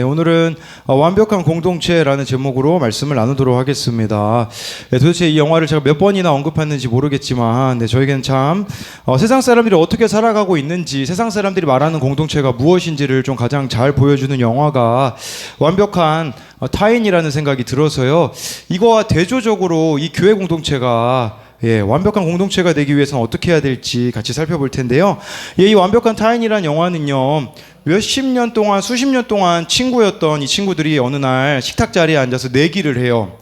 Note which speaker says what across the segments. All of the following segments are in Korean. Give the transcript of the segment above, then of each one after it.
Speaker 1: 네, 오늘은 완벽한 공동체라는 제목으로 말씀을 나누도록 하겠습니다. 도대체 이 영화를 제가 몇 번이나 언급했는지 모르겠지만 저에게는 참 세상 사람들이 어떻게 살아가고 있는지, 세상 사람들이 말하는 공동체가 무엇인지를 좀 가장 잘 보여주는 영화가 완벽한 타인이라는 생각이 들어서요. 이거와 대조적으로 이 교회 공동체가 완벽한 공동체가 되기 위해서는 어떻게 해야 될지 같이 살펴볼 텐데요. 이 완벽한 타인이라는 영화는요, 몇십 년 동안, 수십 년 동안 친구였던 이 친구들이 어느 날 식탁 자리에 앉아서 내기를 해요.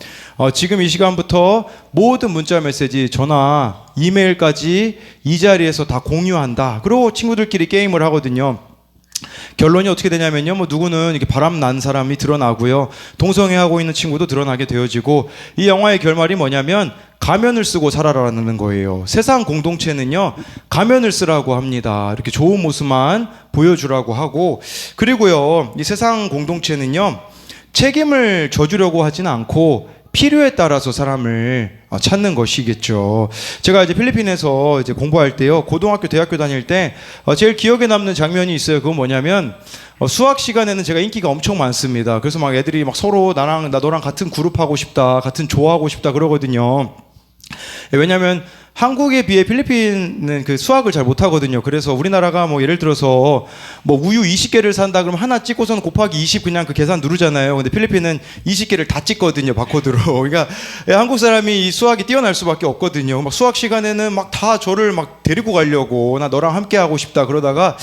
Speaker 1: 지금 이 시간부터 모든 문자 메시지, 전화, 이메일까지 이 자리에서 다 공유한다. 그리고 친구들끼리 게임을 하거든요. 결론이 어떻게 되냐면요, 누구는 이렇게 바람 난 사람이 드러나고요, 동성애하고 있는 친구도 드러나게 되어지고, 이 영화의 결말이 뭐냐면 가면을 쓰고 살아라는 거예요. 세상 공동체는요, 가면을 쓰라고 합니다. 이렇게 좋은 모습만 보여주라고 하고, 그리고요, 이 세상 공동체는요, 책임을 져주려고 하지는 않고 필요에 따라서 사람을 찾는 것이겠죠. 제가 이제 필리핀에서 이제 공부할 때요, 고등학교, 대학교 다닐 때 제일 기억에 남는 장면이 있어요. 그건 뭐냐면 수학 시간에는 제가 인기가 엄청 많습니다. 그래서 막 애들이 막 서로 나 너랑 같은 그룹 하고 싶다, 같은 조하고 싶다 그러거든요. 왜냐하면 한국에 비해 필리핀은 그 수학을 잘 못하거든요. 그래서 우리나라가 예를 들어서 우유 20개를 산다 그러면 하나 찍고서는 곱하기 20 그냥 그 계산 누르잖아요. 근데 필리핀은 20개를 다 찍거든요, 바코드로. 그러니까 한국 사람이 이 수학이 뛰어날 수밖에 없거든요. 막 수학 시간에는 막 다 저를 막 데리고 가려고, 나 너랑 함께 하고 싶다 그러다가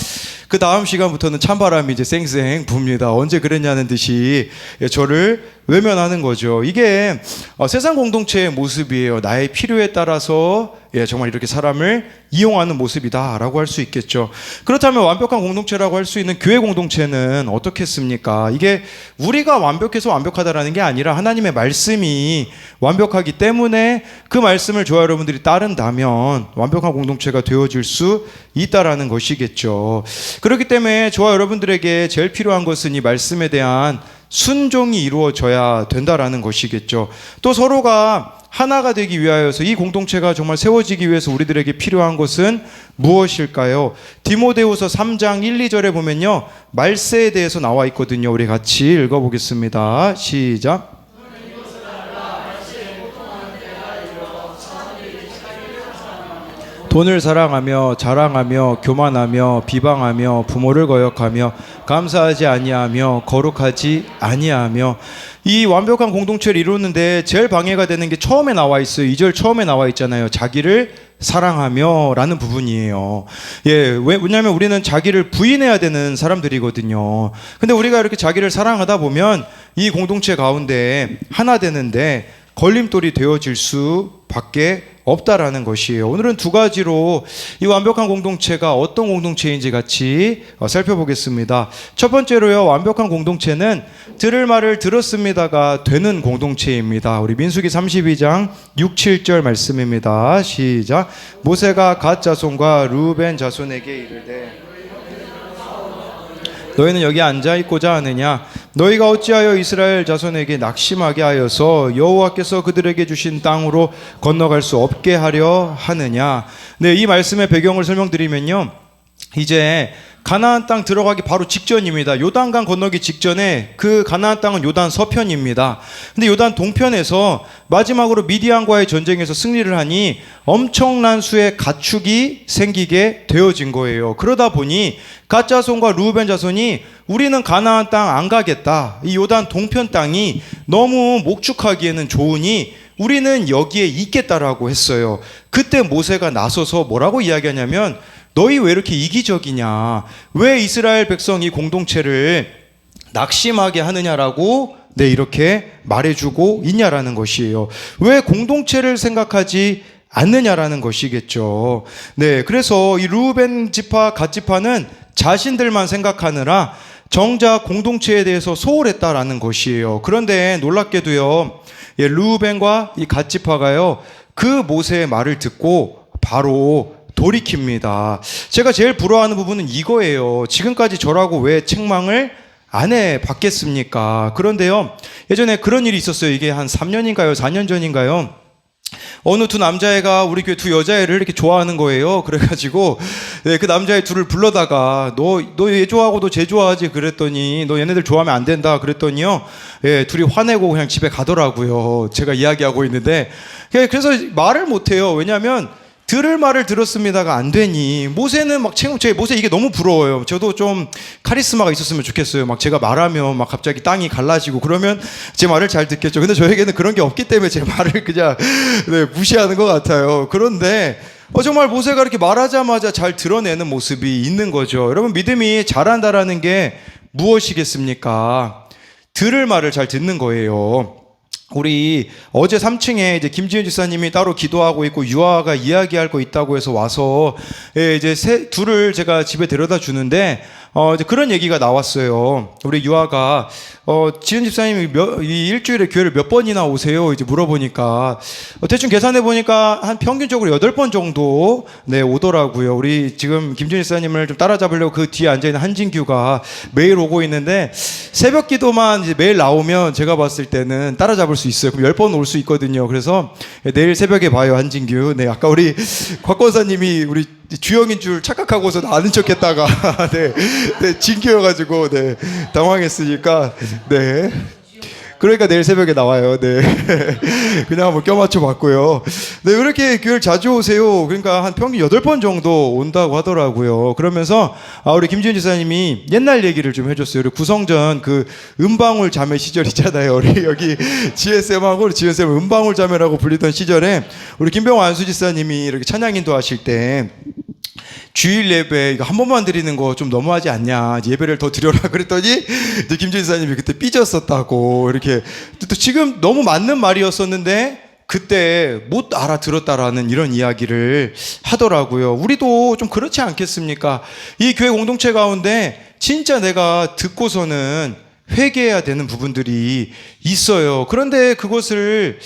Speaker 1: 그 다음 시간부터는 찬바람이 이제 쌩쌩 붑니다. 언제 그랬냐는 듯이 저를 외면하는 거죠. 이게 세상 공동체의 모습이에요. 나의 필요에 따라서 정말 이렇게 사람을 이용하는 모습이다라고 할 수 있겠죠. 그렇다면 완벽한 공동체라고 할 수 있는 교회 공동체는 어떻겠습니까? 이게 우리가 완벽해서 완벽하다라는 게 아니라 하나님의 말씀이 완벽하기 때문에 그 말씀을 저와 여러분들이 따른다면 완벽한 공동체가 되어질 수 있다라는 것이겠죠. 그렇기 때문에 저와 여러분들에게 제일 필요한 것은 이 말씀에 대한 순종이 이루어져야 된다라는 것이겠죠. 또 서로가 하나가 되기 위하여서, 이 공동체가 정말 세워지기 위해서 우리들에게 필요한 것은 무엇일까요? 디모데후서 3장 1, 2절에 보면요, 말세에 대해서 나와 있거든요. 우리 같이 읽어보겠습니다. 시작. 돈을 사랑하며 자랑하며 교만하며 비방하며 부모를 거역하며 감사하지 아니하며 거룩하지 아니하며. 이 완벽한 공동체를 이루는데 제일 방해가 되는 게 처음에 나와 있어요. 2절 처음에 나와 있잖아요. 자기를 사랑하며 라는 부분이에요. 왜냐하면 우리는 자기를 부인해야 되는 사람들이거든요. 근데 우리가 이렇게 자기를 사랑하다 보면 이 공동체 가운데 하나 되는데 걸림돌이 되어질 수밖에 없다라는 것이에요. 오늘은 두 가지로 이 완벽한 공동체가 어떤 공동체인지 같이 살펴보겠습니다. 첫 번째로요, 완벽한 공동체는 들을 말을 들었습니다가 되는 공동체입니다. 우리 민수기 32장 6, 7절 말씀입니다. 시작. 모세가 갓 자손과 르우벤 자손에게 이르되 너희는 여기 앉아 있고자 하느냐? 너희가 어찌하여 이스라엘 자손에게 낙심하게 하여서 여호와께서 그들에게 주신 땅으로 건너갈 수 없게 하려 하느냐? 네, 이 말씀의 배경을 설명드리면요, 이제 가나안 땅 들어가기 바로 직전입니다. 요단강 건너기 직전에 그 가나안 땅은 요단 서편입니다. 근데 요단 동편에서 마지막으로 미디안과의 전쟁에서 승리를 하니 엄청난 수의 가축이 생기게 되어진 거예요. 그러다 보니 갓 자손과 르우벤 자손이 우리는 가나안 땅 안 가겠다. 이 요단 동편 땅이 너무 목축하기에는 좋으니 우리는 여기에 있겠다라고 했어요. 그때 모세가 나서서 뭐라고 이야기하냐면, 너희 왜 이렇게 이기적이냐? 왜 이스라엘 백성이 공동체를 낙심하게 하느냐라고 이렇게 말해주고 있냐라는 것이에요. 왜 공동체를 생각하지 않느냐라는 것이겠죠. 그래서 이 르우벤 지파, 갓 지파는 자신들만 생각하느라 정작 공동체에 대해서 소홀했다라는 것이에요. 그런데 놀랍게도요, 르우벤과 이 갓 지파가요, 그 모세의 말을 듣고 바로 돌이킵니다. 제가 제일 부러워하는 부분은 이거예요. 지금까지 저라고 왜 책망을 안 해봤겠습니까? 그런데요, 예전에 그런 일이 있었어요. 이게 한 3년인가요? 4년 전인가요? 어느 두 남자애가 우리 교회 두 여자애를 이렇게 좋아하는 거예요. 그래가지고 네, 그 남자애 둘을 불러다가 너 얘 좋아하고 너 쟤 좋아하지 그랬더니 너 얘네들 좋아하면 안 된다 그랬더니요. 예, 둘이 화내고 그냥 집에 가더라고요. 제가 이야기하고 있는데 그래서 말을 못해요. 왜냐하면 들을 말을 들었습니다가 안 되니 모세는 막 제 모세 이게 너무 부러워요. 저도 좀 카리스마가 있었으면 좋겠어요. 막 제가 말하면 막 갑자기 땅이 갈라지고 그러면 제 말을 잘 듣겠죠. 근데 저에게는 그런 게 없기 때문에 제 말을 그냥 네, 무시하는 것 같아요. 그런데 정말 모세가 이렇게 말하자마자 잘 드러내는 모습이 있는 거죠. 여러분 믿음이 잘한다라는 게 무엇이겠습니까? 들을 말을 잘 듣는 거예요. 우리 어제 3층에 이제 김지은 집사님이 따로 기도하고 있고 유아가 이야기할 거 있다고 해서 와서 이제 둘을 제가 집에 데려다 주는데 이제 그런 얘기가 나왔어요. 우리 유아가 지은 집사님이 이 일주일에 교회를 몇 번이나 오세요? 이제 물어보니까 대충 계산해 보니까 한 평균적으로 8번 정도 네 오더라고요. 우리 지금 김지은 집사님을 좀 따라잡으려고 그 뒤에 앉아 있는 한진규가 매일 오고 있는데 새벽 기도만 이제 매일 나오면 제가 봤을 때는 따라잡을 수 있어요. 그럼 10번 올 수 있거든요. 그래서 내일 새벽에 봐요, 한진규. 네, 아까 우리 곽 권사님이 우리 주영인 줄 착각하고서 아는 척했다가 네, 진규여가지고 네, 당황했으니까 네. 그러니까 내일 새벽에 나와요. 네. 그냥 한번 껴맞춰 봤고요. 네, 그렇게 교회를 자주 오세요. 그러니까 한 평균 8번 정도 온다고 하더라고요. 그러면서 우리 김지은 지사님이 옛날 얘기를 좀 해줬어요. 우리 구성전 그 은방울 자매 시절 있잖아요. 우리 여기 GSM하고 GSM 은방울 자매라고 불리던 시절에 우리 김병호 안수지사님이 이렇게 찬양인도 하실 때 주일 예배 이거 한 번만 드리는 거 좀 너무하지 않냐, 예배를 더 드려라 그랬더니 이제 김준 지사님이 그때 삐졌었다고. 이렇게 또 지금 너무 맞는 말이었었는데 그때 못 알아들었다라는 이런 이야기를 하더라고요. 우리도 좀 그렇지 않겠습니까? 이 교회 공동체 가운데 진짜 내가 듣고서는 회개해야 되는 부분들이 있어요. 그런데 그것을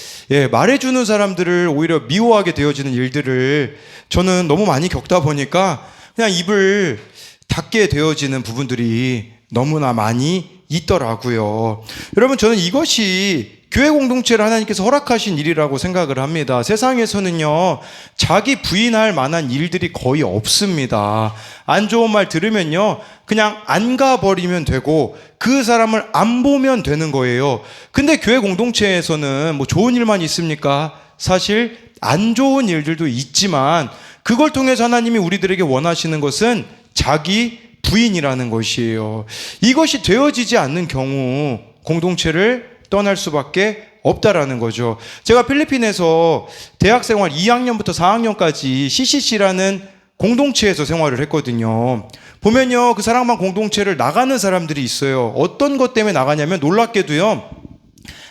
Speaker 1: 말해주는 사람들을 오히려 미워하게 되어지는 일들을 저는 너무 많이 겪다 보니까 그냥 입을 닫게 되어지는 부분들이 너무나 많이 있더라고요. 여러분, 저는 이것이 교회 공동체를 하나님께서 허락하신 일이라고 생각을 합니다. 세상에서는요, 자기 부인할 만한 일들이 거의 없습니다. 안 좋은 말 들으면요, 그냥 안 가버리면 되고 그 사람을 안 보면 되는 거예요. 근데 교회 공동체에서는 뭐 좋은 일만 있습니까? 사실 안 좋은 일들도 있지만 그걸 통해서 하나님이 우리들에게 원하시는 것은 자기 부인이라는 것이에요. 이것이 되어지지 않는 경우 공동체를 떠날 수밖에 없다라는 거죠. 제가 필리핀에서 대학생활 2학년부터 4학년까지 CCC라는 공동체에서 생활을 했거든요. 보면요, 그 사랑방 공동체를 나가는 사람들이 있어요. 어떤 것 때문에 나가냐면 놀랍게도요,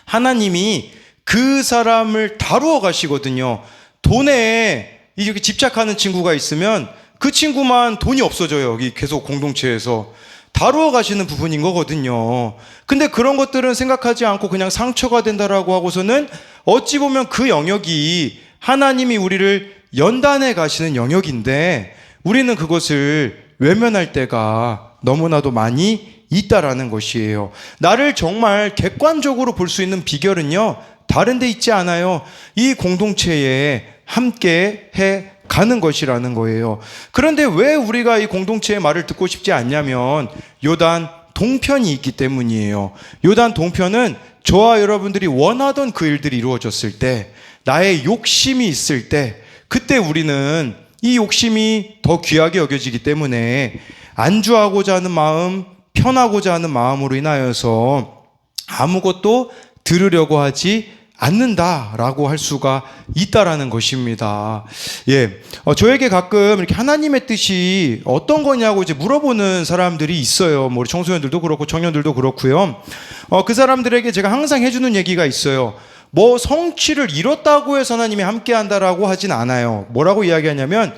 Speaker 1: 하나님이 그 사람을 다루어 가시거든요. 돈에 이렇게 집착하는 친구가 있으면 그 친구만 돈이 없어져요. 여기 계속 공동체에서 다루어 가시는 부분인 거거든요. 근데 그런 것들은 생각하지 않고 그냥 상처가 된다라고 하고서는 어찌 보면 그 영역이 하나님이 우리를 연단해 가시는 영역인데 우리는 그것을 외면할 때가 너무나도 많이 있다라는 것이에요. 나를 정말 객관적으로 볼 수 있는 비결은요, 다른 데 있지 않아요. 이 공동체에 함께 해 가는 것이라는 거예요. 그런데 왜 우리가 이 공동체의 말을 듣고 싶지 않냐면 요단 동편이 있기 때문이에요. 요단 동편은 저와 여러분들이 원하던 그 일들이 이루어졌을 때, 나의 욕심이 있을 때, 그때 우리는 이 욕심이 더 귀하게 여겨지기 때문에 안주하고자 하는 마음, 편하고자 하는 마음으로 인하여서 아무것도 들으려고 하지 않는다라고 할 수가 있다라는 것입니다. 저에게 가끔 이렇게 하나님의 뜻이 어떤 거냐고 이제 물어보는 사람들이 있어요. 뭐 우리 청소년들도 그렇고 청년들도 그렇고요. 그 사람들에게 제가 항상 해주는 얘기가 있어요. 뭐 성취를 이뤘다고 해서 하나님이 함께한다라고 하진 않아요. 뭐라고 이야기하냐면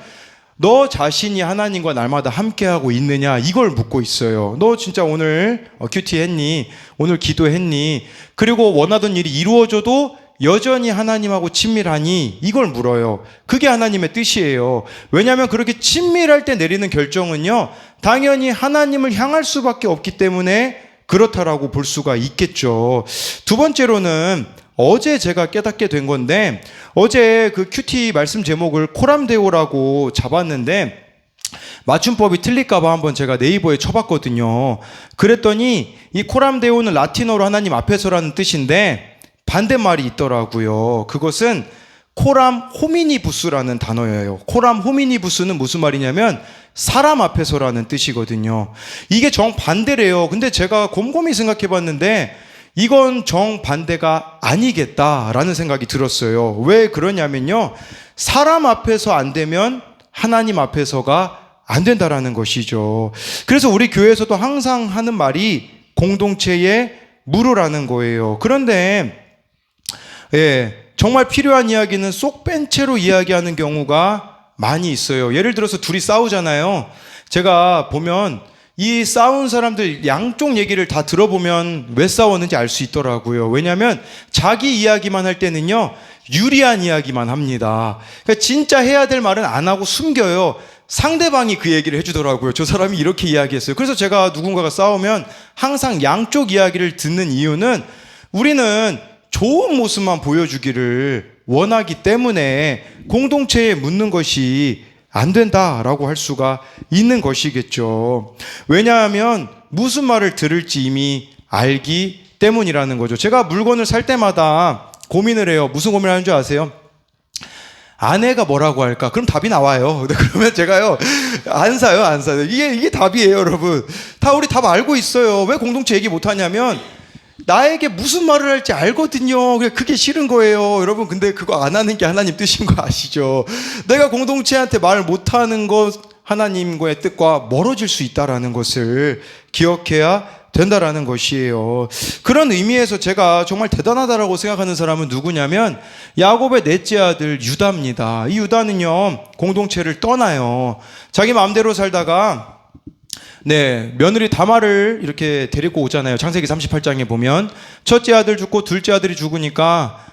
Speaker 1: 너 자신이 하나님과 날마다 함께하고 있느냐, 이걸 묻고 있어요. 너 진짜 오늘 큐티 했니? 오늘 기도했니? 그리고 원하던 일이 이루어져도 여전히 하나님하고 친밀하니? 이걸 물어요. 그게 하나님의 뜻이에요. 왜냐하면 그렇게 친밀할 때 내리는 결정은요, 당연히 하나님을 향할 수밖에 없기 때문에 그렇다라고 볼 수가 있겠죠. 두 번째로는 어제 제가 깨닫게 된 건데, 어제 그 큐티 말씀 제목을 코람데오라고 잡았는데 맞춤법이 틀릴까봐 한번 제가 네이버에 쳐봤거든요. 그랬더니 이 코람데오는 라틴어로 하나님 앞에서라는 뜻인데 반대말이 있더라고요. 그것은 코람 호미니부스라는 단어예요. 코람 호미니부스는 무슨 말이냐면 사람 앞에서라는 뜻이거든요. 이게 정반대래요. 근데 제가 곰곰이 생각해 봤는데 이건 정반대가 아니겠다라는 생각이 들었어요. 왜 그러냐면요, 사람 앞에서 안 되면 하나님 앞에서가 안 된다라는 것이죠. 그래서 우리 교회에서도 항상 하는 말이 공동체에 물으라는 거예요. 그런데 정말 필요한 이야기는 쏙 뺀 채로 이야기하는 경우가 많이 있어요. 예를 들어서 둘이 싸우잖아요. 제가 보면 이 싸운 사람들 양쪽 얘기를 다 들어보면 왜 싸웠는지 알 수 있더라고요. 왜냐하면 자기 이야기만 할 때는요, 유리한 이야기만 합니다. 그러니까 진짜 해야 될 말은 안 하고 숨겨요. 상대방이 그 얘기를 해주더라고요. 저 사람이 이렇게 이야기했어요. 그래서 제가 누군가가 싸우면 항상 양쪽 이야기를 듣는 이유는 우리는 좋은 모습만 보여주기를 원하기 때문에 공동체에 묻는 것이 안 된다라고 할 수가 있는 것이겠죠. 왜냐하면 무슨 말을 들을지 이미 알기 때문이라는 거죠. 제가 물건을 살 때마다 고민을 해요. 무슨 고민을 하는 줄 아세요? 아내가 뭐라고 할까? 그럼 답이 나와요. 그러면 제가요, 안 사요. 이게 답이에요, 여러분. 우리 답 알고 있어요. 왜 공동체 얘기 못 하냐면, 나에게 무슨 말을 할지 알거든요. 그게 싫은 거예요. 여러분, 근데 그거 안 하는 게 하나님 뜻인 거 아시죠? 내가 공동체한테 말 못 하는 것, 하나님과의 뜻과 멀어질 수 있다라는 것을 기억해야 된다라는 것이에요. 그런 의미에서 제가 정말 대단하다라고 생각하는 사람은 누구냐면 야곱의 넷째 아들 유다입니다. 이 유다는요, 공동체를 떠나요. 자기 마음대로 살다가 며느리 다말을 이렇게 데리고 오잖아요. 창세기 38장에 보면 첫째 아들 죽고 둘째 아들이 죽으니까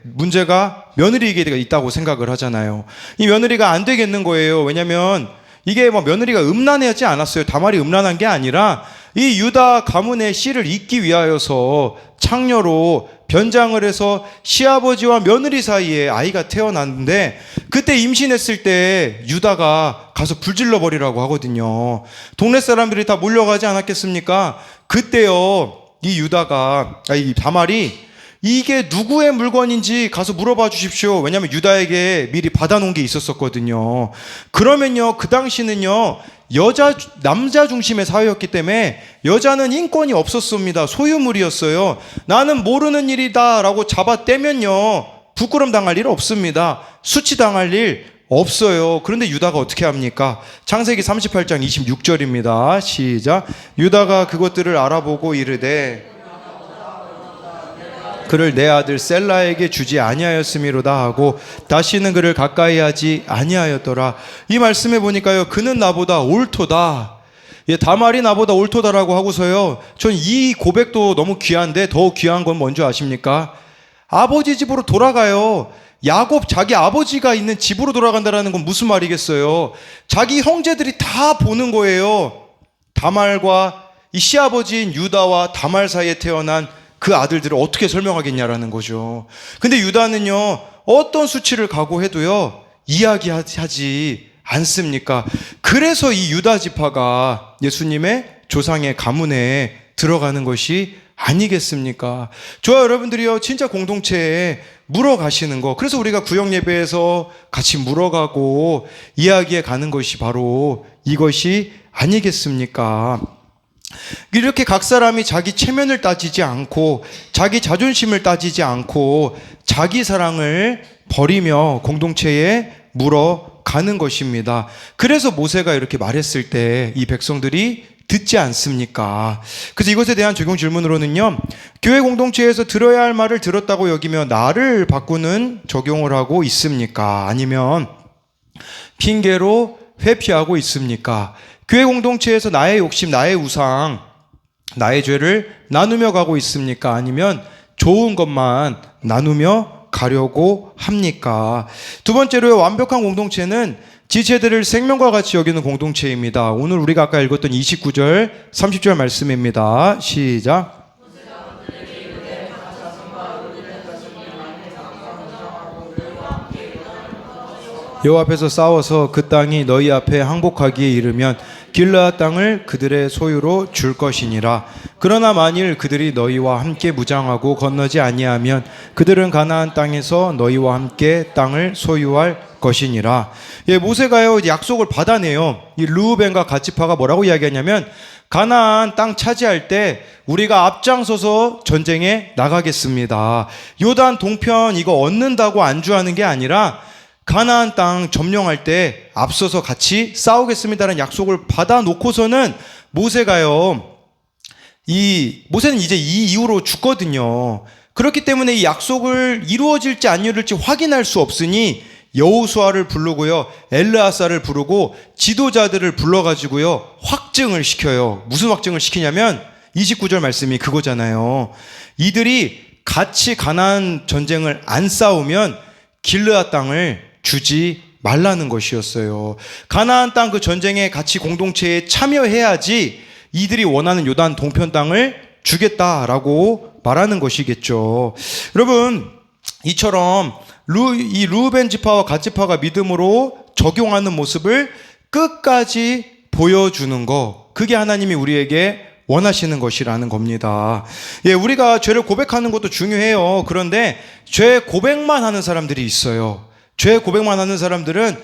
Speaker 1: 문제가 며느리에게 있다고 생각을 하잖아요. 이 며느리가 안 되겠는 거예요. 왜냐면 이게 며느리가 음란하지 않았어요. 다말이 음란한 게 아니라 이 유다 가문의 씨를 잇기 위하여서 창녀로 변장을 해서 시아버지와 며느리 사이에 아이가 태어났는데, 그때 임신했을 때 유다가 가서 불질러 버리라고 하거든요. 동네 사람들이 다 몰려가지 않았겠습니까? 그때요, 이 다말이 이게 누구의 물건인지 가서 물어봐 주십시오. 왜냐하면 유다에게 미리 받아놓은 게 있었었거든요. 그러면요, 그 당시는요, 남자 중심의 사회였기 때문에 여자는 인권이 없었습니다. 소유물이었어요. 나는 모르는 일이다 라고 잡아떼면요, 부끄럼 당할 일 없습니다. 수치당할 일 없어요. 그런데 유다가 어떻게 합니까? 창세기 38장 26절입니다. 시작. 유다가 그것들을 알아보고 이르되 그를 내 아들 셀라에게 주지 아니하였음이로다 하고 다시는 그를 가까이 하지 아니하였더라. 이 말씀에 보니까요, 그는 나보다 옳도다. 다말이 나보다 옳도다라고 하고서요, 전 이 고백도 너무 귀한데 더 귀한 건 뭔지 아십니까? 아버지 집으로 돌아가요. 야곱 자기 아버지가 있는 집으로 돌아간다라는 건 무슨 말이겠어요? 자기 형제들이 다 보는 거예요. 다말과 이 시아버지인 유다와 다말 사이에 태어난 그 아들들을 어떻게 설명하겠냐라는 거죠. 근데 유다는요, 어떤 수치를 각오해도요, 이야기하지 않습니까? 그래서 이 유다 지파가 예수님의 조상의 가문에 들어가는 것이 아니겠습니까? 저와 여러분들이요, 진짜 공동체에 물어가시는 거, 그래서 우리가 구역 예배에서 같이 물어가고 이야기해 가는 것이 바로 이것이 아니겠습니까? 이렇게 각 사람이 자기 체면을 따지지 않고 자기 자존심을 따지지 않고 자기 사랑을 버리며 공동체에 물어가는 것입니다. 그래서 모세가 이렇게 말했을 때 이 백성들이 듣지 않습니까? 그래서 이것에 대한 적용 질문으로는요, 교회 공동체에서 들어야 할 말을 들었다고 여기며 나를 바꾸는 적용을 하고 있습니까? 아니면 핑계로 회피하고 있습니까? 교회 공동체에서 나의 욕심, 나의 우상, 나의 죄를 나누며 가고 있습니까? 아니면 좋은 것만 나누며 가려고 합니까? 두 번째로, 완벽한 공동체는 지체들을 생명과 같이 여기는 공동체입니다. 오늘 우리가 아까 읽었던 29절, 30절 말씀입니다. 시작. 여호와 앞에서 싸워서 그 땅이 너희 앞에 항복하기에 이르면 길르앗 땅을 그들의 소유로 줄 것이니라. 그러나 만일 그들이 너희와 함께 무장하고 건너지 아니하면 그들은 가나안 땅에서 너희와 함께 땅을 소유할 것이니라. 예, 모세가요 약속을 받아내요. 이 르우벤과 갓지파가 뭐라고 이야기하냐면 가나안 땅 차지할 때 우리가 앞장서서 전쟁에 나가겠습니다. 요단 동편 이거 얻는다고 안주하는 게 아니라 가나안 땅 점령할 때 앞서서 같이 싸우겠습니다라는 약속을 받아놓고서는 모세가요, 모세는 이제 이 이후로 죽거든요. 그렇기 때문에 이 약속을 이루어질지 안 이루어질지 확인할 수 없으니 여호수아를 부르고요, 엘르아사를 부르고 지도자들을 불러가지고요 확증을 시켜요. 무슨 확증을 시키냐면 29절 말씀이 그거잖아요. 이들이 같이 가나안 전쟁을 안 싸우면 길르앗 땅을 주지 말라는 것이었어요. 가나안 땅 그 전쟁에 같이 공동체에 참여해야지 이들이 원하는 요단 동편 땅을 주겠다라고 말하는 것이겠죠. 여러분, 이처럼 이 르우벤 지파와 갓 지파가 믿음으로 적용하는 모습을 끝까지 보여주는 거, 그게 하나님이 우리에게 원하시는 것이라는 겁니다. 예, 우리가 죄를 고백하는 것도 중요해요. 그런데 죄 고백만 하는 사람들이 있어요. 죄 고백만 하는 사람들은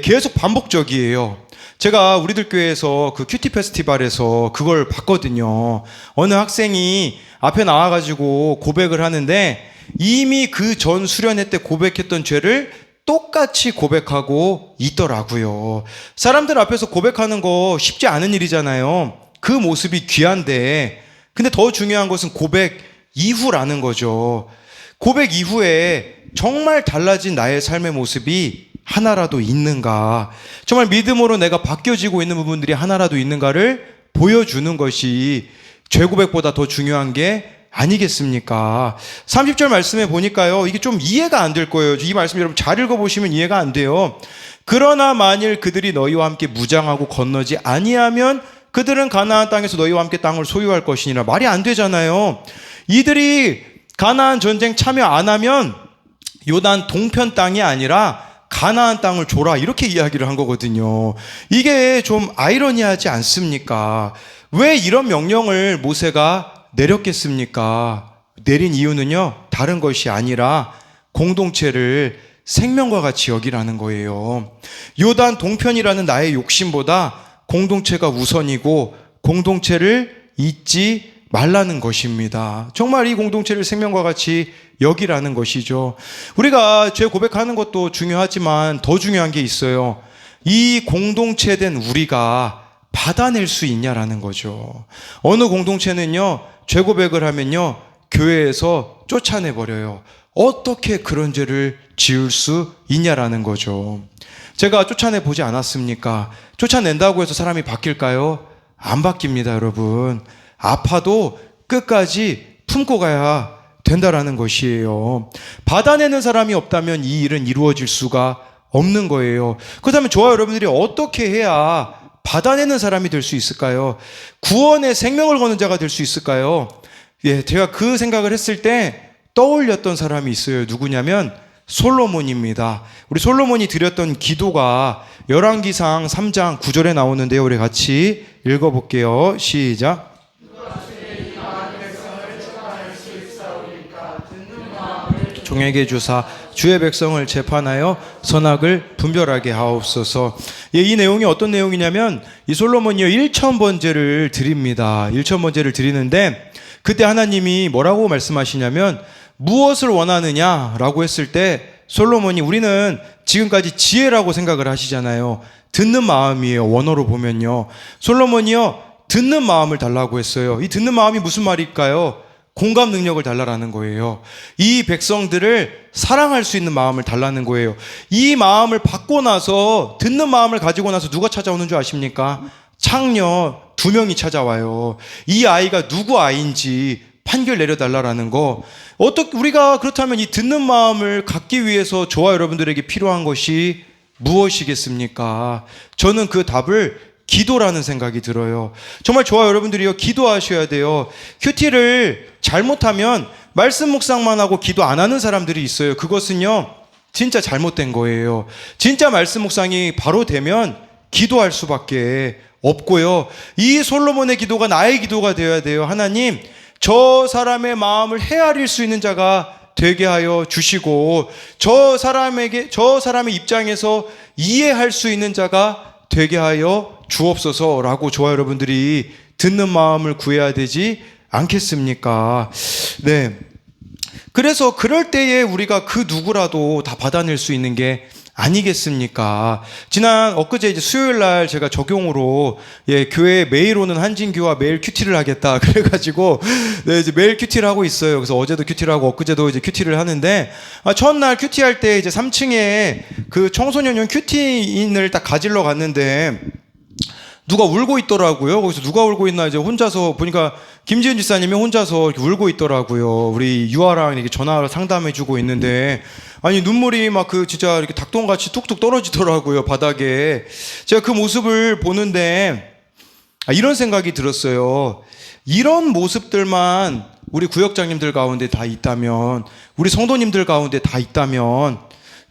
Speaker 1: 계속 반복적이에요. 제가 우리들 교회에서 그 큐티 페스티벌에서 그걸 봤거든요. 어느 학생이 앞에 나와가지고 고백을 하는데 이미 그 전 수련회 때 고백했던 죄를 똑같이 고백하고 있더라고요. 사람들 앞에서 고백하는 거 쉽지 않은 일이잖아요. 그 모습이 귀한데, 근데 더 중요한 것은 고백 이후라는 거죠. 고백 이후에 정말 달라진 나의 삶의 모습이 하나라도 있는가, 정말 믿음으로 내가 바뀌어지고 있는 부분들이 하나라도 있는가를 보여주는 것이 죄 고백보다 더 중요한 게 아니겠습니까? 30절 말씀에 보니까요, 이게 좀 이해가 안 될 거예요. 이 말씀 여러분 잘 읽어보시면 이해가 안 돼요. 그러나 만일 그들이 너희와 함께 무장하고 건너지 아니하면 그들은 가나안 땅에서 너희와 함께 땅을 소유할 것이니라. 말이 안 되잖아요. 이들이 가나안 전쟁 참여 안 하면 요단 동편 땅이 아니라 가나안 땅을 줘라, 이렇게 이야기를 한 거거든요. 이게 좀 아이러니하지 않습니까? 왜 이런 명령을 모세가 내렸겠습니까? 내린 이유는요, 다른 것이 아니라 공동체를 생명과 같이 여기라는 거예요. 요단 동편이라는 나의 욕심보다 공동체가 우선이고 공동체를 잊지 말라는 것입니다. 정말 이 공동체를 생명과 같이 여기라는 것이죠. 우리가 죄 고백하는 것도 중요하지만 더 중요한 게 있어요. 이 공동체된 우리가 받아낼 수 있냐라는 거죠. 어느 공동체는요, 죄 고백을 하면요, 교회에서 쫓아내버려요. 어떻게 그런 죄를 지을 수 있냐라는 거죠. 제가 쫓아내보지 않았습니까? 쫓아낸다고 해서 사람이 바뀔까요? 안 바뀝니다, 여러분. 아파도 끝까지 품고 가야 된다라는 것이에요. 받아내는 사람이 없다면 이 일은 이루어질 수가 없는 거예요. 그렇다면 저와 여러분들이 어떻게 해야 받아내는 사람이 될 수 있을까요? 구원의 생명을 거는 자가 될 수 있을까요? 제가 그 생각을 했을 때 떠올렸던 사람이 있어요. 누구냐면 솔로몬입니다. 우리 솔로몬이 드렸던 기도가 열왕기상 3장 9절에 나오는데요. 우리 같이 읽어볼게요. 시작. 종에게 주사 주의 백성을 재판하여 선악을 분별하게 하옵소서. 이 내용이 어떤 내용이냐면 이 솔로몬이요 1000번제를 드립니다. 1000번제를 드리는데 그때 하나님이 뭐라고 말씀하시냐면 무엇을 원하느냐라고 했을 때 솔로몬이, 우리는 지금까지 지혜라고 생각을 하시잖아요. 듣는 마음이에요. 원어로 보면요. 솔로몬이요 듣는 마음을 달라고 했어요. 이 듣는 마음이 무슨 말일까요? 공감 능력을 달라라는 거예요. 이 백성들을 사랑할 수 있는 마음을 달라는 거예요. 이 마음을 받고 나서, 듣는 마음을 가지고 나서 누가 찾아오는 줄 아십니까? 창녀 2명이 찾아와요. 이 아이가 누구 아이인지 판결 내려달라라는 거. 우리가 그렇다면 이 듣는 마음을 갖기 위해서 저와 여러분들에게 필요한 것이 무엇이겠습니까? 저는 그 답을 기도라는 생각이 들어요. 정말 저와 여러분들이요 기도하셔야 돼요. 큐티를 잘못하면 말씀 묵상만 하고 기도 안 하는 사람들이 있어요. 그것은요 진짜 잘못된 거예요. 진짜 말씀 묵상이 바로 되면 기도할 수밖에 없고요. 이 솔로몬의 기도가 나의 기도가 되어야 돼요. 하나님, 저 사람의 마음을 헤아릴 수 있는 자가 되게 하여 주시고, 저 사람의 입장에서 이해할 수 있는 자가 되게 하여 주옵소서라고 저와 여러분들이 듣는 마음을 구해야 되지 않겠습니까? 네. 그래서 그럴 때에 우리가 그 누구라도 다 받아낼 수 있는 게 아니겠습니까? 엊그제 이제 수요일 날 제가 적용으로 교회 매일 오는 한진교와 매일 큐티를 하겠다 그래가지고 이제 매일 큐티를 하고 있어요. 그래서 어제도 큐티를 하고 엊그제도 이제 큐티를 하는데, 첫날 큐티할 때 이제 3층에 그 청소년용 큐티인을 딱 가지러 갔는데 누가 울고 있더라고요. 거기서 누가 울고 있나 이제 혼자서 보니까 김지은 집사님이 혼자서 이렇게 울고 있더라고요. 우리 유아랑 이렇게 전화로 상담해주고 있는데, 아니 눈물이 막 진짜 이렇게 닭똥같이 툭툭 떨어지더라고요, 바닥에. 제가 그 모습을 보는데 이런 생각이 들었어요. 이런 모습들만 우리 구역장님들 가운데 다 있다면, 우리 성도님들 가운데 다 있다면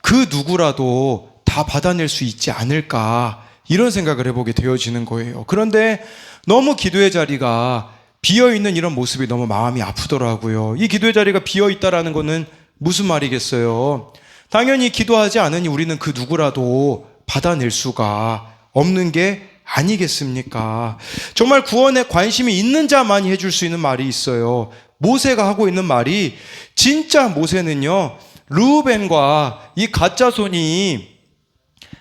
Speaker 1: 그 누구라도 다 받아낼 수 있지 않을까, 이런 생각을 해보게 되어지는 거예요. 그런데 너무 기도의 자리가 비어있는 이런 모습이 너무 마음이 아프더라고요. 이 기도의 자리가 비어있다라는 거는 무슨 말이겠어요? 당연히 기도하지 않으니 우리는 그 누구라도 받아낼 수가 없는 게 아니겠습니까? 정말 구원에 관심이 있는 자만이 해줄 수 있는 말이 있어요. 모세가 하고 있는 말이, 진짜 모세는요, 르우벤과 이 가짜손이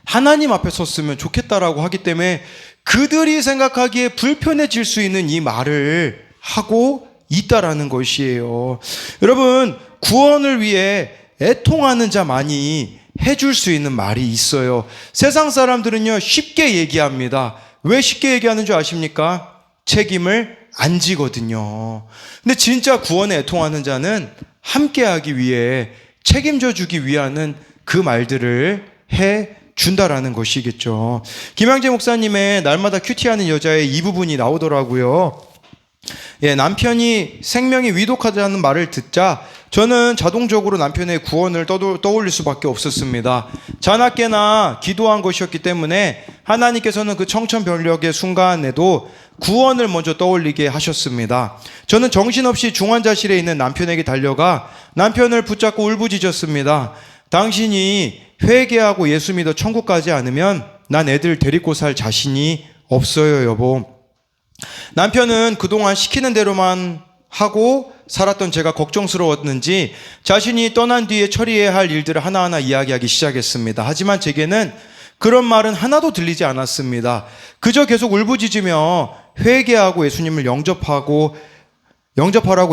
Speaker 1: 하나님 앞에 섰으면 좋겠다라고 하기 때문에 그들이 생각하기에 불편해질 수 있는 이 말을 하고 있다라는 것이에요. 여러분, 구원을 위해 애통하는 자만이 해줄 수 있는 말이 있어요. 세상 사람들은요, 쉽게 얘기합니다. 왜 쉽게 얘기하는 줄 아십니까? 책임을 안 지거든요. 근데 진짜 구원에 애통하는 자는 함께하기 위해, 책임져 주기 위한 그 말들을 해 준다라는 것이겠죠. 김양재 목사님의 날마다 큐티하는 여자의 이 부분이 나오더라고요. 남편이 생명이 위독하다는 말을 듣자 저는 자동적으로 남편의 구원을 떠올릴 수밖에 없었습니다. 자나깨나 기도한 것이었기 때문에 하나님께서는 그 청천벽력의 순간에도 구원을 먼저 떠올리게 하셨습니다. 저는 정신없이 중환자실에 있는 남편에게 달려가 남편을 붙잡고 울부짖었습니다. 당신이 회개하고 예수 믿어 천국 가지 않으면 난 애들 데리고 살 자신이 없어요, 여보. 남편은 그동안 시키는 대로만 하고 살았던 제가 걱정스러웠는지 자신이 떠난 뒤에 처리해야 할 일들을 하나하나 이야기하기 시작했습니다. 하지만 제게는 그런 말은 하나도 들리지 않았습니다. 그저 계속 울부짖으며 회개하고 예수님을 영접하라고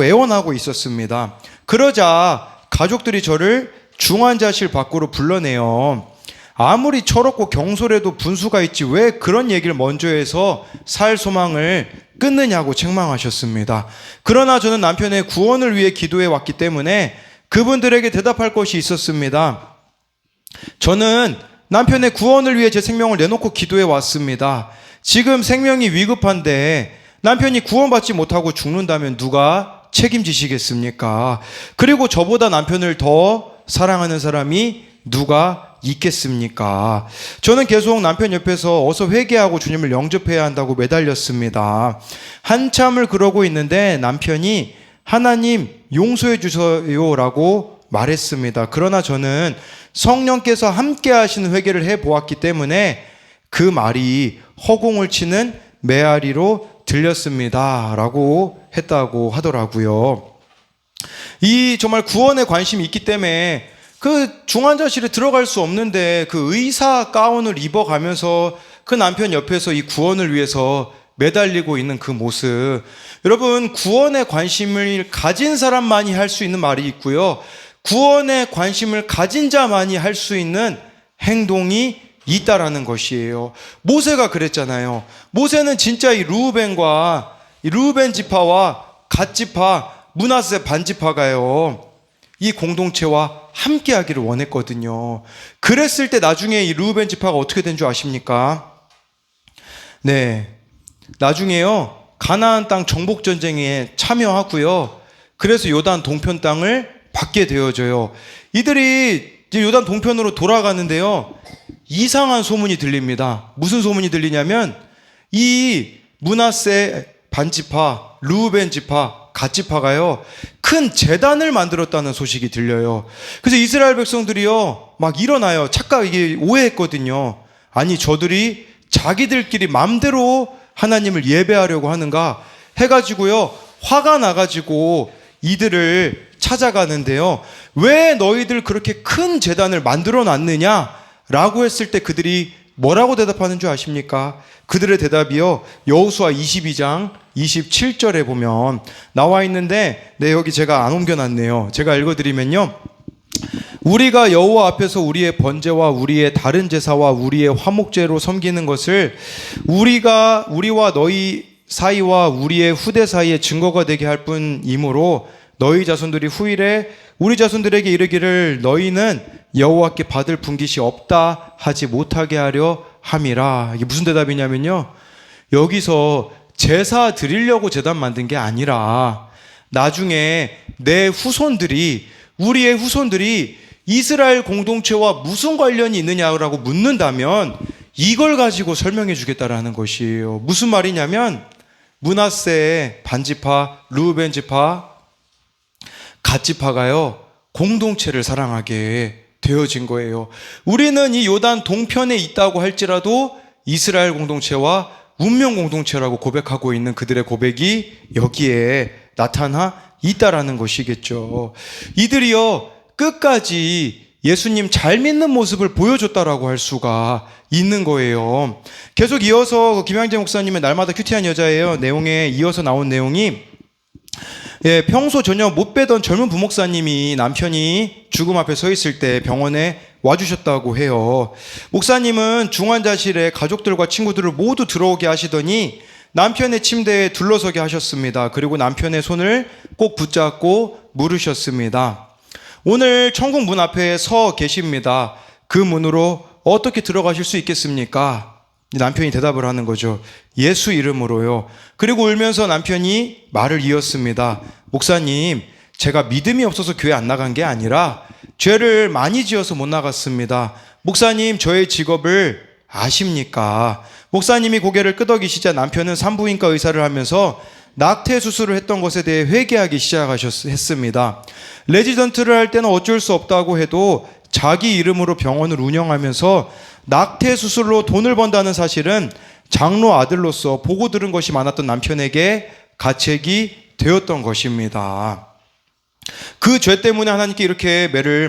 Speaker 1: 애원하고 있었습니다. 그러자 가족들이 저를 중환자실 밖으로 불러내요. 아무리 철없고 경솔해도 분수가 있지 왜 그런 얘기를 먼저 해서 살 소망을 끊느냐고 책망하셨습니다. 그러나 저는 남편의 구원을 위해 기도해 왔기 때문에 그분들에게 대답할 것이 있었습니다. 저는 남편의 구원을 위해 제 생명을 내놓고 기도해 왔습니다. 지금 생명이 위급한데 남편이 구원받지 못하고 죽는다면 누가 책임지시겠습니까? 그리고 저보다 남편을 더 사랑하는 사람이 누가 있겠습니까? 저는 계속 남편 옆에서 어서 회개하고 주님을 영접해야 한다고 매달렸습니다. 한참을 그러고 있는데 남편이 하나님 용서해 주세요라고 말했습니다. 그러나 저는 성령께서 함께 하시는 회개를 해보았기 때문에 그 말이 허공을 치는 메아리로 들렸습니다 라고 했다고 하더라고요. 이 정말 구원에 관심이 있기 때문에 그 중환자실에 들어갈 수 없는데 그 의사 가운을 입어가면서 그 남편 옆에서 이 구원을 위해서 매달리고 있는 그 모습, 여러분, 구원에 관심을 가진 사람만이 할 수 있는 말이 있고요, 구원에 관심을 가진 자만이 할 수 있는 행동이 있다라는 것이에요. 모세가 그랬잖아요. 모세는 진짜 이 르우벤 지파와 갓 지파, 므낫세 반 지파가요, 이 공동체와 함께 하기를 원했거든요. 그랬을 때 나중에 이 르우벤 지파가 어떻게 된 줄 아십니까? 네, 나중에요 가나안 땅 정복 전쟁에 참여하고요, 그래서 요단 동편 땅을 받게 되어져요. 이들이 이제 요단 동편으로 돌아가는데요. 이상한 소문이 들립니다. 무슨 소문이 들리냐면 이 므낫세 반지파, 르우벤 지파, 갓 지파가요 큰 제단을 만들었다는 소식이 들려요. 그래서 이스라엘 백성들이요 막 일어나요. 착각 이게 오해했거든요. 아니 저들이 자기들끼리 맘대로 하나님을 예배하려고 하는가 해가지고요 화가 나가지고 이들을 찾아가는데요. 왜 너희들 그렇게 큰 제단을 만들어 놨느냐 라고 했을 때 그들이 뭐라고 대답하는 줄 아십니까? 그들의 대답이요 여호수아 22장 27절에 보면 나와 있는데 여기 제가 안 옮겨놨네요. 제가 읽어드리면요, 우리가 여호와 앞에서 우리의 번제와 우리의 다른 제사와 우리의 화목제로 섬기는 것을 우리와 너희 사이와 우리의 후대 사이에 증거가 되게 할 뿐이므로 너희 자손들이 후일에 우리 자손들에게 이르기를 너희는 여호와께 받을 분깃이 없다 하지 못하게 하려 함이라. 이게 무슨 대답이냐면요, 여기서 제사 드리려고 제단 만든 게 아니라 나중에 내 후손들이, 우리의 후손들이 이스라엘 공동체와 무슨 관련이 있느냐라고 묻는다면 이걸 가지고 설명해 주겠다라는 것이에요. 무슨 말이냐면 므낫세 반지파, 르우벤 지파, 갓 지파가요 공동체를 사랑하게 되어진 거예요. 우리는 이 요단 동편에 있다고 할지라도 이스라엘 공동체와 운명 공동체라고 고백하고 있는 그들의 고백이 여기에 나타나 있다라는 것이겠죠. 이들이요 끝까지 예수님 잘 믿는 모습을 보여줬다라고 할 수가 있는 거예요. 계속 이어서 김양재 목사님의 날마다 큐티한 여자예요 내용에 이어서 나온 내용이, 평소 전혀 못 뵈던 젊은 부목사님이 남편이 죽음 앞에 서 있을 때 병원에 와주셨다고 해요. 목사님은 중환자실에 가족들과 친구들을 모두 들어오게 하시더니 남편의 침대에 둘러서게 하셨습니다. 그리고 남편의 손을 꼭 붙잡고 물으셨습니다. 오늘 천국 문 앞에 서 계십니다. 그 문으로 어떻게 들어가실 수 있겠습니까? 남편이 대답을 하는 거죠. 예수 이름으로요. 그리고 울면서 남편이 말을 이었습니다. 목사님, 제가 믿음이 없어서 교회 안 나간 게 아니라 죄를 많이 지어서 못 나갔습니다. 목사님, 저의 직업을 아십니까? 목사님이 고개를 끄덕이시자 남편은 산부인과 의사를 하면서 낙태 수술을 했던 것에 대해 회개하기 시작했습니다. 레지던트를 할 때는 어쩔 수 없다고 해도 자기 이름으로 병원을 운영하면서 낙태 수술로 돈을 번다는 사실은 장로 아들로서 보고 들은 것이 많았던 남편에게 가책이 되었던 것입니다. 그 죄 때문에 하나님께 이렇게 매를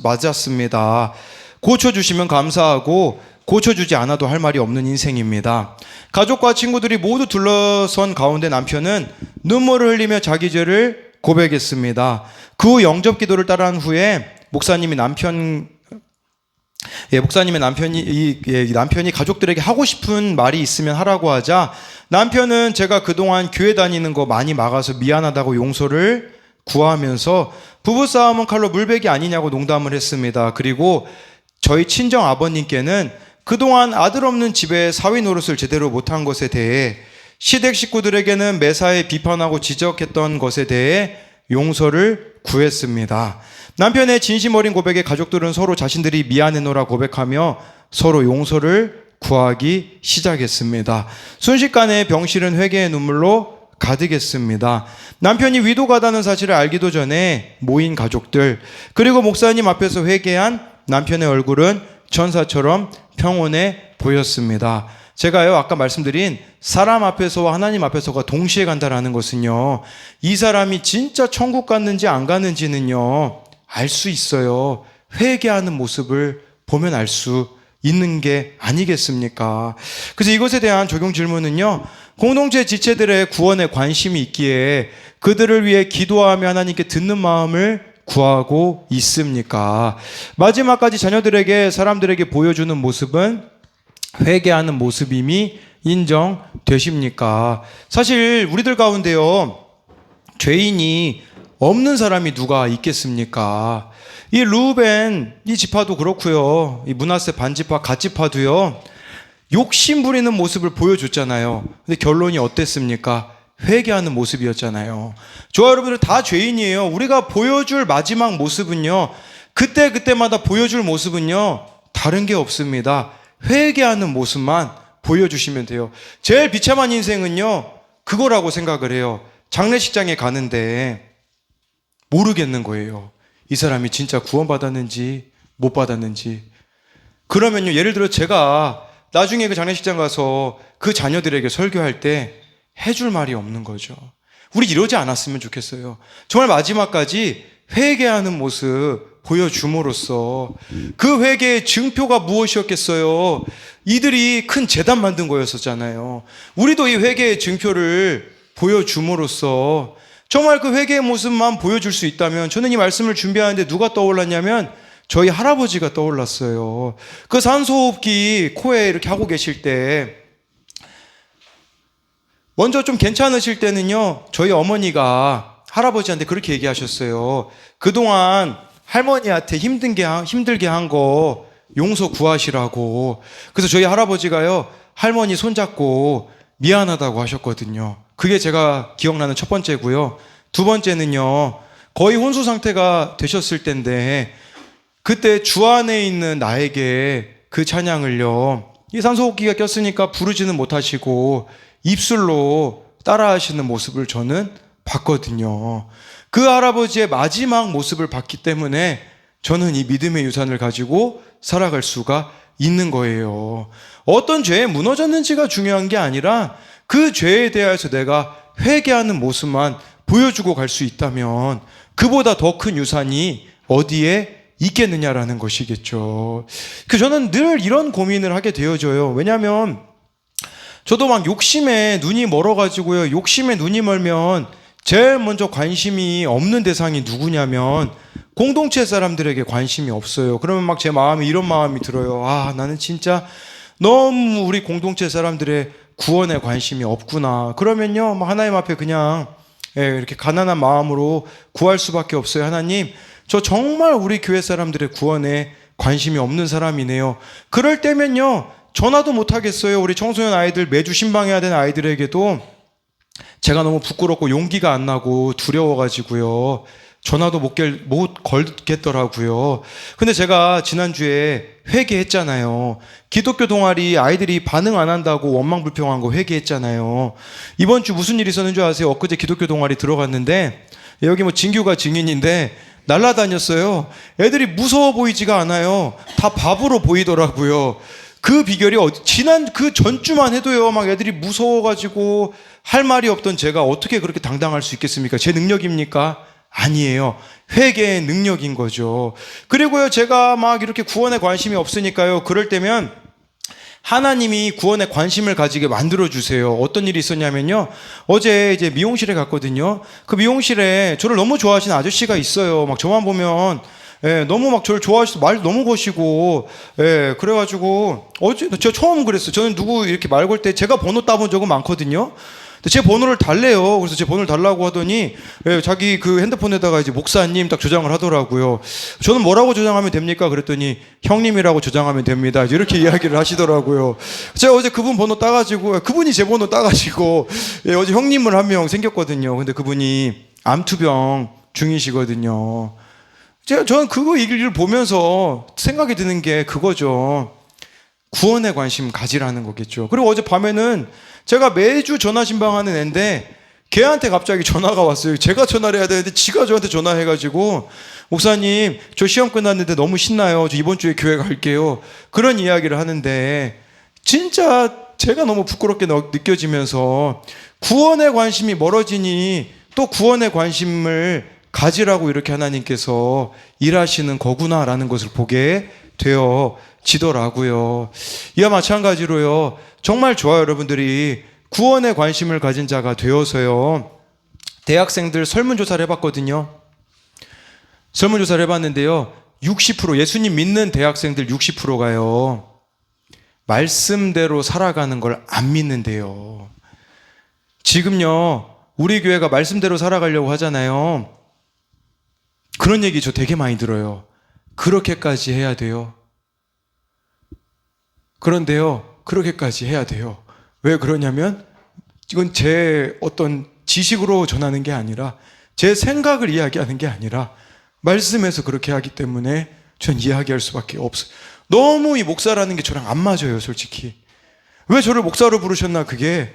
Speaker 1: 맞았습니다. 고쳐주시면 감사하고 고쳐주지 않아도 할 말이 없는 인생입니다. 가족과 친구들이 모두 둘러선 가운데 남편은 눈물을 흘리며 자기 죄를 고백했습니다. 그 후 영접 기도를 따라한 후에 목사님이 남편이 가족들에게 하고 싶은 말이 있으면 하라고 하자 남편은 제가 그동안 교회 다니는 거 많이 막아서 미안하다고 용서를 구하면서 부부싸움은 칼로 물베기 아니냐고 농담을 했습니다. 그리고 저희 친정 아버님께는 그동안 아들 없는 집에 사위 노릇을 제대로 못한 것에 대해 시댁 식구들에게는 매사에 비판하고 지적했던 것에 대해 용서를 구했습니다. 남편의 진심 어린 고백에 가족들은 서로 자신들이 미안해노라 고백하며 서로 용서를 구하기 시작했습니다. 순식간에 병실은 회개의 눈물로 가득했습니다. 남편이 위도가다는 사실을 알기도 전에 모인 가족들, 그리고 목사님 앞에서 회개한 남편의 얼굴은 천사처럼 평온해 보였습니다. 제가요 아까 말씀드린 사람 앞에서와 하나님 앞에서가 동시에 간다라는 것은요, 이 사람이 진짜 천국 갔는지 안 갔는지는요 알 수 있어요. 회개하는 모습을 보면 알 수 있는 게 아니겠습니까? 그래서 이것에 대한 적용 질문은요, 공동체 지체들의 구원에 관심이 있기에 그들을 위해 기도하며 하나님께 듣는 마음을 구하고 있습니까? 마지막까지 자녀들에게, 사람들에게 보여주는 모습은 회개하는 모습임이 인정되십니까? 사실 우리들 가운데요, 죄인이 없는 사람이 누가 있겠습니까? 이 르우벤 이 지파도 그렇고요, 이 므낫세 반지파 갓 지파도요 욕심 부리는 모습을 보여줬잖아요. 근데 결론이 어땠습니까? 회개하는 모습이었잖아요. 저와 여러분들 다 죄인이에요. 우리가 보여줄 마지막 모습은요, 그때마다 보여줄 모습은요, 다른 게 없습니다. 회개하는 모습만 보여주시면 돼요. 제일 비참한 인생은요, 그거라고 생각을 해요. 장례식장에 가는데 모르겠는 거예요. 이 사람이 진짜 구원받았는지 못 받았는지. 그러면요, 예를 들어 제가 나중에 그 장례식장 가서 그 자녀들에게 설교할 때 해줄 말이 없는 거죠. 우리 이러지 않았으면 좋겠어요. 정말 마지막까지 회개하는 모습 보여줌으로써 그 회개의 증표가 무엇이었겠어요? 이들이 큰 재단 만든 거였었잖아요. 우리도 이 회개의 증표를 보여줌으로써 정말 그 회개의 모습만 보여줄 수 있다면, 저는 이 말씀을 준비하는데 누가 떠올랐냐면 저희 할아버지가 떠올랐어요. 그 산소호흡기 코에 이렇게 하고 계실 때, 먼저 좀 괜찮으실 때는요, 저희 어머니가 할아버지한테 그렇게 얘기하셨어요. 그동안 할머니한테 힘들게 한 거 용서 구하시라고. 그래서 저희 할아버지가요, 할머니 손잡고 미안하다고 하셨거든요. 그게 제가 기억나는 첫 번째고요. 두 번째는요, 거의 혼수 상태가 되셨을 때인데 그때 주 안에 있는 나에게 그 찬양을요, 이 산소호흡기가 꼈으니까 부르지는 못하시고 입술로 따라하시는 모습을 저는 봤거든요. 그 할아버지의 마지막 모습을 봤기 때문에 저는 이 믿음의 유산을 가지고 살아갈 수가 있는 거예요. 어떤 죄에 무너졌는지가 중요한 게 아니라 그 죄에 대해서 내가 회개하는 모습만 보여주고 갈 수 있다면 그보다 더 큰 유산이 어디에 있겠느냐라는 것이겠죠. 저는 늘 이런 고민을 하게 되어져요. 왜냐하면 저도 막 욕심에 눈이 멀어가지고요. 욕심에 눈이 멀면 제일 먼저 관심이 없는 대상이 누구냐면 공동체 사람들에게 관심이 없어요. 그러면 막 제 마음에 이런 마음이 들어요. 아, 나는 진짜 너무 우리 공동체 사람들의 구원에 관심이 없구나. 그러면요, 하나님 앞에 그냥 이렇게 가난한 마음으로 구할 수밖에 없어요. 하나님, 저 정말 우리 교회 사람들의 구원에 관심이 없는 사람이네요. 그럴 때면요, 전화도 못 하겠어요. 우리 청소년 아이들 매주 신방해야 되는 아이들에게도 제가 너무 부끄럽고 용기가 안 나고 두려워가지고요, 전화도 못 걸겠더라고요. 근데 제가 지난주에 회개했잖아요. 기독교 동아리 아이들이 반응 안 한다고 원망불평한 거 회개했잖아요. 이번 주 무슨 일이 있었는 줄 아세요? 엊그제 기독교 동아리 들어갔는데 여기 진규가 증인인데 날라다녔어요. 애들이 무서워 보이지가 않아요. 다 밥으로 보이더라고요. 그 비결이 지난 그 전주만 해도요, 막 애들이 무서워가지고 할 말이 없던 제가 어떻게 그렇게 당당할 수 있겠습니까? 제 능력입니까? 아니에요. 회개의 능력인 거죠. 그리고요, 제가 막 이렇게 구원에 관심이 없으니까요, 그럴 때면 하나님이 구원에 관심을 가지게 만들어주세요. 어떤 일이 있었냐면요, 어제 이제 미용실에 갔거든요. 그 미용실에 저를 너무 좋아하시는 아저씨가 있어요. 막 저만 보면 너무 막 저를 좋아하시고 말 너무 거시고, 그래가지고 어제 제가 처음 그랬어요. 저는 누구 이렇게 말 걸 때 제가 번호 따본 적은 많거든요. 제 번호를 달래요. 그래서 제 번호를 달라고 하더니 자기 그 핸드폰에다가 이제 목사님 딱 저장을 하더라고요. 저는 뭐라고 저장하면 됩니까? 그랬더니 형님이라고 저장하면 됩니다. 이렇게 이야기를 하시더라고요. 제가 어제 그분 번호 따가지고, 그분이 제 번호 따가지고 어제 형님을 한 명 생겼거든요. 근데 그분이 암투병 중이시거든요. 저는 그거 얘기를 보면서 생각이 드는 게 그거죠. 구원에 관심 가지라는 거겠죠. 그리고 어제 밤에는 제가 매주 전화 신방하는 애인데 걔한테 갑자기 전화가 왔어요. 제가 전화를 해야 되는데 지가 저한테 전화해가지고, 목사님 저 시험 끝났는데 너무 신나요. 저 이번 주에 교회 갈게요. 그런 이야기를 하는데 진짜 제가 너무 부끄럽게 느껴지면서, 구원에 관심이 멀어지니 또 구원에 관심을 가지라고 이렇게 하나님께서 일하시는 거구나라는 것을 보게 되어지더라고요. 이와 마찬가지로요, 정말 좋아요. 여러분들이 구원에 관심을 가진 자가 되어서요, 대학생들 설문조사를 해봤거든요. 설문조사를 해봤는데요, 60%, 예수님 믿는 대학생들 60%가요 말씀대로 살아가는 걸 안 믿는데요. 지금요, 우리 교회가 말씀대로 살아가려고 하잖아요. 그런 얘기 저 되게 많이 들어요. 그렇게까지 해야 돼요. 그런데요, 그렇게까지 해야 돼요. 왜 그러냐면 이건 제 어떤 지식으로 전하는 게 아니라, 제 생각을 이야기하는 게 아니라 말씀에서 그렇게 하기 때문에 전 이야기할 수밖에 없어요. 너무 이 목사라는 게 저랑 안 맞아요, 솔직히. 왜 저를 목사로 부르셨나, 그게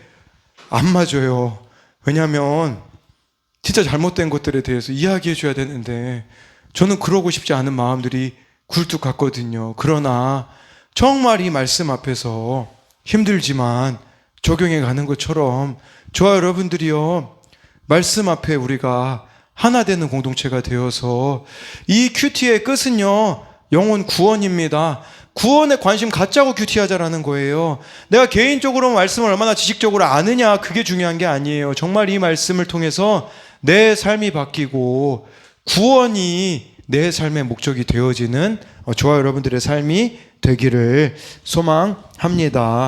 Speaker 1: 안 맞아요. 왜냐하면 진짜 잘못된 것들에 대해서 이야기해 줘야 되는데 저는 그러고 싶지 않은 마음들이 굴뚝 같거든요. 그러나 정말 이 말씀 앞에서 힘들지만 적용해 가는 것처럼 저와 여러분들이요, 말씀 앞에 우리가 하나 되는 공동체가 되어서 이 큐티의 끝은요, 영혼 구원입니다. 구원에 관심 갖자고 큐티하자라는 거예요. 내가 개인적으로 말씀을 얼마나 지식적으로 아느냐, 그게 중요한 게 아니에요. 정말 이 말씀을 통해서 내 삶이 바뀌고 구원이 내 삶의 목적이 되어지는 저와 여러분들의 삶이 되기를 소망합니다.